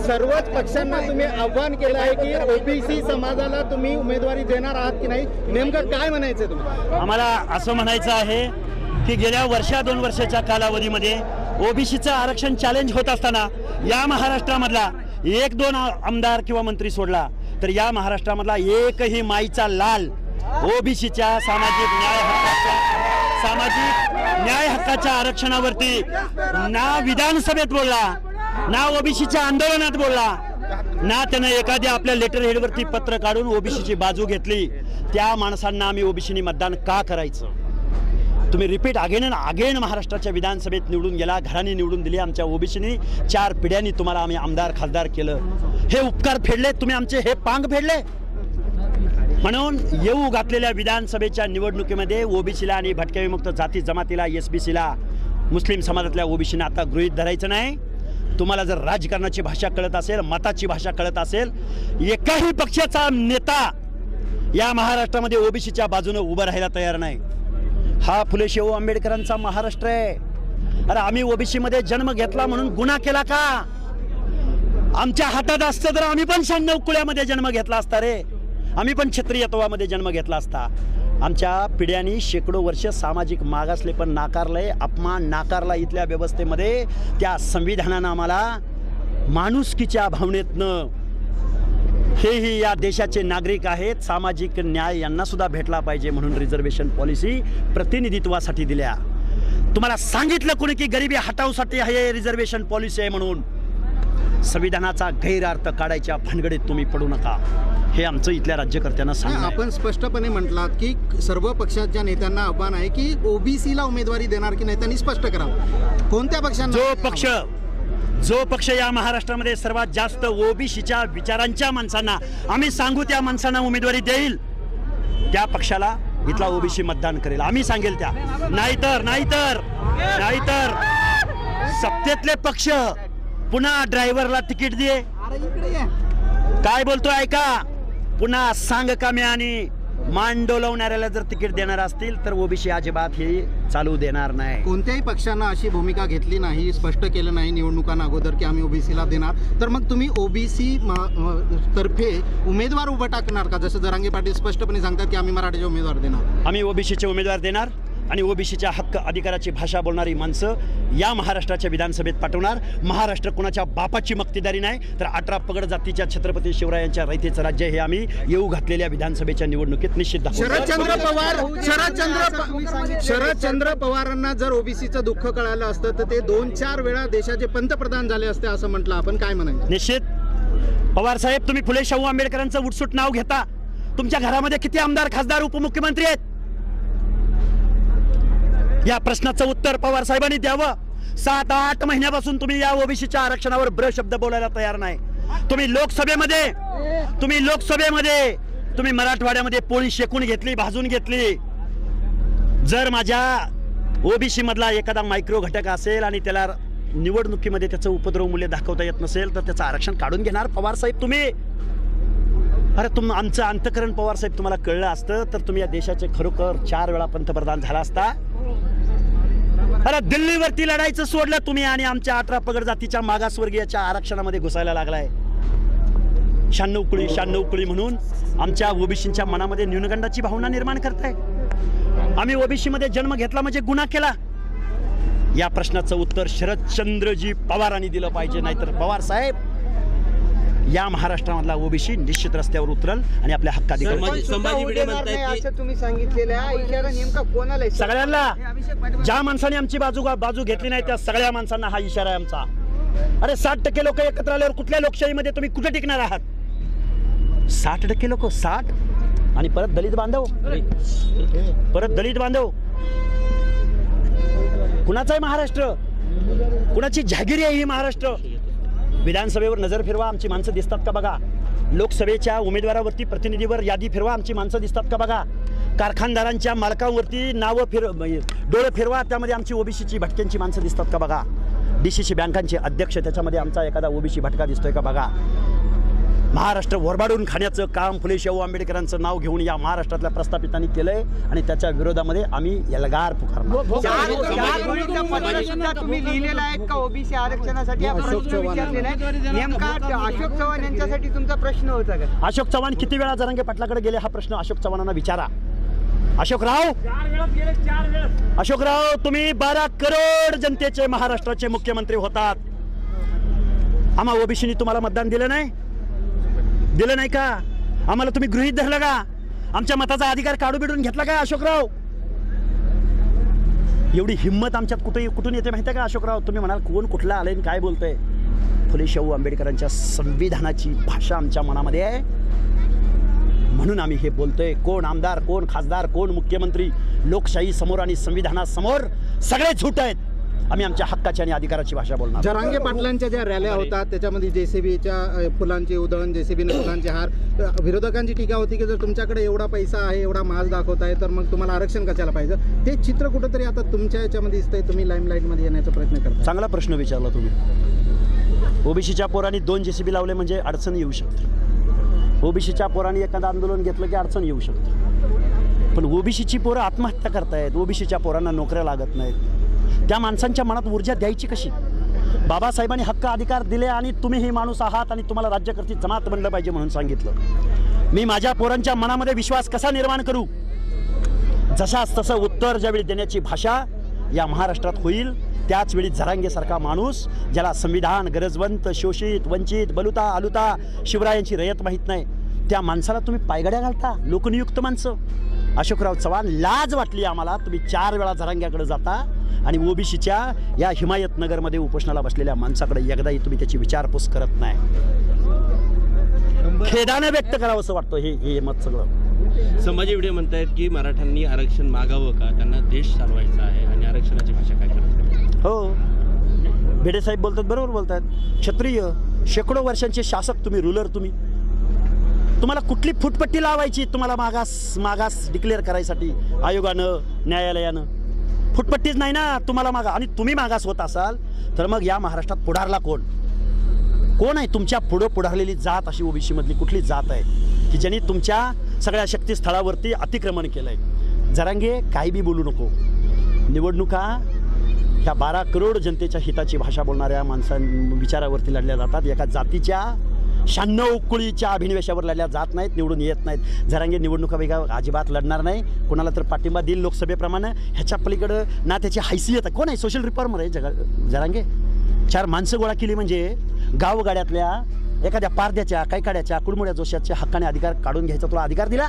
सर्वच पक्षांना तुम्ही आव्हान केलं आहे की ओबीसी समाजाला तुम्ही उमेदवारी देणार आहात की नाही, नेमकं काय म्हणायचं तुम्हाला? आम्हाला असं म्हणायचं आहे की गेल्या दोन वर्षाच्या कालावधीमध्ये ओबीसीचं आरक्षण चॅलेंज होत असताना या महाराष्ट्रामधला 1-2 आमदार किंवा मंत्री सोडला तर या महाराष्ट्रामधला एकही माईचा लाल ओबीसीच्या सामाजिक न्याय हक्काच्या आरक्षणावरती ना विधानसभेत बोलला, ना ओबीसीच्या आंदोलनात बोलला, ना त्यानं एखाद्या आपल्या लेटर हेडवरती पत्र काढून ओबीसीची बाजू घेतली. त्या माणसांना आम्ही ओबीसीनी मतदान का करायचं? तुम्ही रिपीट अगेन महाराष्ट्राच्या विधानसभेत निवडून गेला, घराने निवडून दिली, आमच्या ओबीसीनी 4 पिढ्यांनी तुम्हाला आम्ही आमदार खासदार केलं. हे उपकार फेडले तुम्ही, आमचे हे पांग फेडले. म्हणून येऊ घातलेल्या विधानसभेच्या निवडणुकीमध्ये ओबीसीला आणि भटक्या विमुक्त जाती जमातीला, एसबीसीला, मुस्लिम समाजातल्या ओबीसीने आता गृहीत धरायचं नाही. तुम्हाला जर राजकारणाची भाषा कळत असेल, मताची भाषा कळत असेल, एकाही पक्षाचा नेता या महाराष्ट्रामध्ये ओबीसीच्या बाजूने उभं राहायला तयार नाही. हा फुले शाहू आंबेडकरांचा महाराष्ट्र आहे. अरे आम्ही ओबीसी मध्ये जन्म घेतला म्हणून गुन्हा केला का? आमच्या हातात असतं तर आम्ही पण 96 कुळ्यामध्ये जन्म घेतला असता रे. आम्ही पण क्षत्रियत्वामध्ये जन्म घेतला असता. आमच्या पिढ्यांनी शेकडो वर्ष सामाजिक मागासले पण नाकारलंय, अपमान नाकारला इथल्या व्यवस्थेमध्ये. त्या संविधानानं आम्हाला माणुसकीच्या भावनेतनं हेही या देशाचे नागरिक आहेत, सामाजिक न्याय यांना सुद्धा भेटला पाहिजे म्हणून रिझर्वेशन पॉलिसी प्रतिनिधित्वासाठी दिल्या. तुम्हाला सांगितलं कोणी की गरिबी हटावसाठी हे रिझर्वेशन पॉलिसी आहे म्हणून? संविधानाचा गैरअर्थ काढायच्या भानगडीत तुम्ही पडू नका, हे आमचं इथल्या राज्यकर्त्यांना सांगणं. आपण स्पष्टपणे म्हटलात की सर्व पक्षाच्या नेत्यांना आव्हान आहे की ओबीसीला उमेदवारी देणार की नाही त्यांनी स्पष्ट करावं. कोणत्या पक्षांना? जो पक्ष या महाराष्ट्रामध्ये सर्वात जास्त ओबीसीच्या विचारांच्या माणसांना आम्ही सांगू त्या माणसांना उमेदवारी देईल, त्या पक्षाला इथला ओबीसी मतदान करेल. आम्ही सांगेल त्या. नाहीतर सत्तेतले पक्ष पुन्हा ड्रायव्हरला तिकीट दे, काय बोलतोय ऐका, पुन्हा सांग काम्या आणि मान डोलवणाऱ्याला जर तिकीट देणार असतील तर ओबीसी अजिबात हे चालू देणार नाही. कोणत्याही पक्षानं अशी भूमिका घेतली नाही, स्पष्ट केलं नाही निवडणुकांना अगोदर की आम्ही ओबीसीला देणार, तर मग तुम्ही ओबीसी तर्फे उमेदवार उभं टाकणार का? जसं जरांगे पाटील स्पष्टपणे सांगतात की आम्ही मराठीचे उमेदवार देणार. आम्ही ओबीसीचे उमेदवार देणार आणि ओबीसीच्या हक्क अधिकाराची भाषा बोलणारी माणसं या महाराष्ट्राच्या विधानसभेत पाठवणार. महाराष्ट्र कोणाच्या बापाची मक्तेदारी नाही, तर 18 पगड जातीच्या छत्रपती शिवरायांच्या रयतेचं राज्य हे आम्ही येऊ घातलेल्या विधानसभेच्या निवडणुकीत निश्चित दाखवू. शरदचंद्र पवारांना जर ओबीसीचं दुःख कळालं असतं तर ते 2-4 वेळा देशाचे पंतप्रधान झाले असते असं म्हटलं आपण, काय म्हणायचं? निश्चित पवार साहेब, तुम्ही फुले शाहू आंबेडकरांचं उठसूट नाव घेता. तुमच्या घरामध्ये किती आमदार खासदार उपमुख्यमंत्री आहेत? या प्रश्नाचं उत्तर पवार साहेबांनी द्यावं. 7-8 महिन्यापासून तुम्ही या ओबीसीच्या आरक्षणावर शब्द बोलायला तयार नाही. तुम्ही लोकसभेमध्ये तुम्ही मराठवाड्यामध्ये पोळी शेकून घेतली, भाजून घेतली. जर माझ्या ओबीसी मधला एखादा मायक्रो घटक असेल आणि त्याला निवडणुकीमध्ये त्याचं उपद्रव मूल्य दाखवता येत नसेल तर त्याचं आरक्षण काढून घेणार पवार साहेब तुम्ही. अरे आमचं अंतकरण पवार साहेब तुम्हाला कळलं असतं तर तुम्ही या देशाचे खरोखर 4 वेळा पंतप्रधान झाला असता. अरे दिल्लीवरती लढायचं सोडलं तुम्ही आणि आमच्या 18 पगड जातीच्या मागासवर्गीयाच्या आरक्षणामध्ये घुसायला लागलाय. 96 कुळी म्हणून आमच्या ओबीसीच्या मनामध्ये न्यूनगंडाची भावना निर्माण करताय. आम्ही ओबीसी मध्ये जन्म घेतला म्हणजे गुन्हा केला. या प्रश्नाचं उत्तर शरदचंद्रजी पवारांनी दिलं पाहिजे. नाहीतर पवार साहेब, या महाराष्ट्रामधला ओबीसी निश्चित रस्त्यावर उतरल आणि आपल्या हक्काधिकार तुम्ही सांगितलेल्या सगळ्यांना. ज्या माणसाने आमची बाजू घेतली नाही त्या सगळ्या माणसांना हा इशारा आहे आमचा. अरे 60% लोक एकत्र आल्यावर कुठल्या लोकशाहीमध्ये तुम्ही कुठे टिकणार आहात? 60% लोक 60 आणि परत दलित बांधव. कुणाचा आहे महाराष्ट्र? कुणाची जहागिरी आहे ही महाराष्ट्र? विधानसभेवर नजर फिरवा, आमची माणसं दिसतात का बघा. लोकसभेच्या उमेदवारावरती प्रतिनिधीवर यादी फिरवा, आमची माणसं दिसतात का बघा. कारखानदारांच्या मालकांवरती डोळे फिरवा, त्यामध्ये आमची ओबीसीची भटक्यांची माणसं दिसतात का बघा. डीसीसी बँकांचे अध्यक्ष त्याच्यामध्ये आमचा एखादा ओबीसी भटका दिसतोय का बघा. महाराष्ट्र वरबाडून खाण्याचं काम फुले शाहू आंबेडकरांचं नाव घेऊन या महाराष्ट्रातल्या प्रस्थापितांनी केलंय आणि त्याच्या विरोधामध्ये आम्ही एल्गार पुकारणार. चार गोळीचं पत्र सुद्धा तुम्ही लिहिलेलं आहे का ओबीसी आरक्षणासाठी हा प्रश्न विचारलेला आहे. नेमका अशोक चव्हाण यांच्यासाठी तुमचा प्रश्न होता का? अशोक चव्हाण किती वेळा जरांगे पाटलाकडे गेले हा प्रश्न अशोक चव्हाणांना विचारा. अशोकराव तुम्ही 12 करोड जनतेचे महाराष्ट्राचे मुख्यमंत्री होतात. आम्हा ओबीसीनी तुम्हाला मतदान दिलं नाही का? आम्हाला तुम्ही गृहीत धरलं का? आमच्या मताचा अधिकार काढून बिडून घेतला का अशोकराव? एवढी हिंमत आमच्यात कुठून येते माहिती आहे का अशोकराव? तुम्ही म्हणाल कोण कुठला आलंय काय बोलतंय? फुले शाहू आंबेडकरांच्या संविधानाची भाषा आमच्या मनामध्ये आहे म्हणून आम्ही हे बोलतोय. कोण आमदार, कोण खासदार, कोण मुख्यमंत्री, लोकशाही समोर आणि संविधानासमोर सगळे झूट आहेत. आम्ही आमच्या हक्काची आणि अधिकाराची भाषा बोलणार. जरांगे पाटलांच्या ज्या रॅल्या होतात त्याच्यामध्ये जेसीबीच्या फुलांची उधळण, जेसीबीने फुलांचे हार, विरोधकांची टीका होती की जर तुमच्याकडे एवढा पैसा आहे, एवढा माल दाखवत आहे तर मग तुम्हाला आरक्षण कशाला पाहिजे? ते चित्र कुठंतरी आता तुमच्या याच्यामध्ये दिसतंय. तुम्ही लाईमलाईटमध्ये येण्याचा प्रयत्न करता. चांगला प्रश्न विचारला तुम्ही. ओबीसीच्या पोरांनी 2 जेसीबी लावले म्हणजे अडचण येऊ शकते. ओबीसीच्या पोरांनी एखादं आंदोलन घेतलं की अडचण येऊ शकते. पण ओबीसीची पोरं आत्महत्या करतायत, ओबीसीच्या पोरांना नोकऱ्या लागत नाहीत. त्या माणसांच्या मनात ऊर्जा द्यायची कशी? बाबासाहेबांनी हक्क अधिकार दिले आणि तुम्ही हे माणूस आहात आणि तुम्हाला राज्यकर्ती जमात बनलं पाहिजे म्हणून सांगितलं. मी माझ्या पोरांच्या मनामध्ये विश्वास कसा निर्माण करू? जशाच तसं उत्तर ज्यावेळी देण्याची भाषा या महाराष्ट्रात होईल त्याच वेळी जरांगेसारखा माणूस ज्याला संविधान, गरजवंत, शोषित, वंचित, बलुता आलुता, शिवरायांची रयत माहीत नाही त्या माणसाला तुम्ही पायगड्या घालता. लोकनियुक्त माणसं. अशोकराव चव्हाण लाज वाटली आम्हाला. तुम्ही 4 वेळा जरांग्याकडे जाता आणि ओबीसीच्या या हिमायतनगरमध्ये उपोषणाला बसलेल्या माणसाकडे एकदाही तुम्ही त्याची विचारपूस करत नाही. खेदाने व्यक्त करावं असं वाटतं हे मत सगळं. संभाजी भिडे म्हणतायत की मराठ्यांनी आरक्षण मागावं का? त्यांना देश चालवायचा आहे आणि आरक्षणाची भाषा काय करतात? हो, भिडे साहेब बोलतात, बरोबर बोलतात. क्षत्रिय, शेकडो वर्षांचे शासक तुम्ही, रूलर तुम्हाला कुठली फुटपट्टी लावायची? तुम्हाला मागास डिक्लेअर करायसाठी आयोगानं, न्यायालयानं फुटपट्टीच नाही ना तुम्हाला आणि तुम्ही मागास होत असाल तर मग या महाराष्ट्रात पुढारला कोण आहे? तुमच्या पुढारलेली जात अशी ओबीसी मधली कुठली जात आहे की ज्यांनी तुमच्या सगळ्या शक्तीस्थळावरती अतिक्रमण केलंय? जरांगे काही बी बोलू नको. निवडणुका ह्या 12 करोड जनतेच्या हिताची भाषा बोलणाऱ्या विचारावरती लढल्या जातात. एका जातीच्या 96 कुळीच्या अभिनिवेशावर लढल्या जात नाहीत, निवडून येत नाहीत. जरांगे निवडणुका वेगळा अजिबात लढणार नाही. कोणाला तर पाठिंबा देईल लोकसभेप्रमाणे. ह्याच्या पलीकडं ना त्याची हैसियत आहे. कोण आहे? सोशल रिफॉर्मर आहे जरांगे. 4 माणसं गोळा केली म्हणजे गावगाड्यातल्या एखाद्या पारद्याच्या, कैकाड्याच्या, कुडमुड्या जोशाच्या हक्काने अधिकार काढून घ्यायचा तुला अधिकार दिला?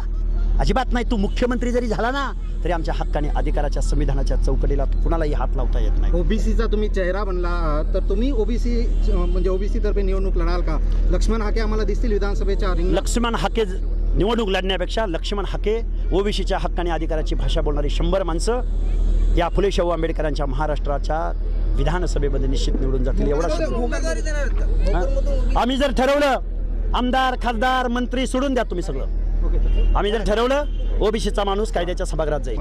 अजिबात नाही. तू मुख्यमंत्री जरी झाला ना तरी आमच्या हक्काने अधिकाराच्या संविधानाच्या चौकटीला कुणालाही हात लावता येत नाही. ओबीसीचा तुम्ही चेहरा बनला तर तुम्ही ओबीसी तर्फे निवडणूक लढाल का? लक्ष्मण हाके आम्हाला दिसतील विधानसभेच्या रिंगणात. लक्ष्मण हाके निवडणूक लढण्यापेक्षा लक्ष्मण हाके ओबीसीच्या हक्काने अधिकाराची भाषा बोलणारी 100 माणसं या फुले शाहू आंबेडकरांच्या महाराष्ट्राच्या विधानसभेमध्ये निश्चित निवडून जातील. एवढा आम्ही जर ठरवलं, आमदार, खासदार, मंत्री सोडून द्या तुम्ही सगळं. आम्ही जर ठरवलं ओबीसीचा माणूस कायद्याच्या सभागृहात जाईल.